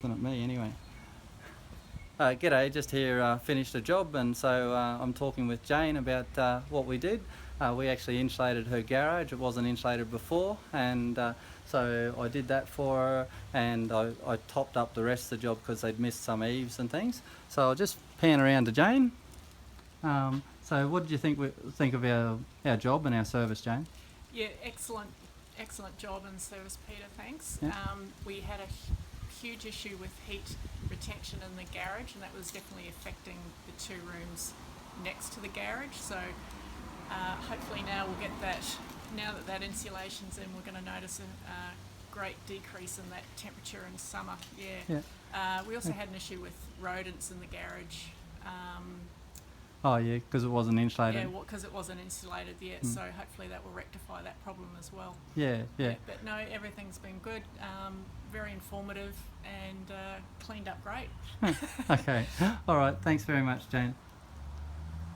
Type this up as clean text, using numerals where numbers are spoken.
Looking at me anyway. G'day, just here finished a job, and so I'm talking with Jane about what we did. We actually insulated her garage. It wasn't insulated before, and so I did that for her, and I topped up the rest of the job because they'd missed some eaves and things. So I'll just pan around to Jane. So what did you think of our job and our service, Jane? Yeah, excellent job and service, Peter, thanks. Yeah. We had a huge issue with heat retention in the garage, and that was definitely affecting the two rooms next to the garage. So hopefully now we'll get that, now that insulation's in, we're going to notice a great decrease in that temperature in summer. We also had an issue with rodents in the garage. Oh yeah, because it wasn't insulated. Yeah, because it wasn't insulated yet, so hopefully that will rectify that problem as well. Yeah. But no, everything's been good, very informative, and cleaned up great. Okay. All right. Thanks very much, Jane.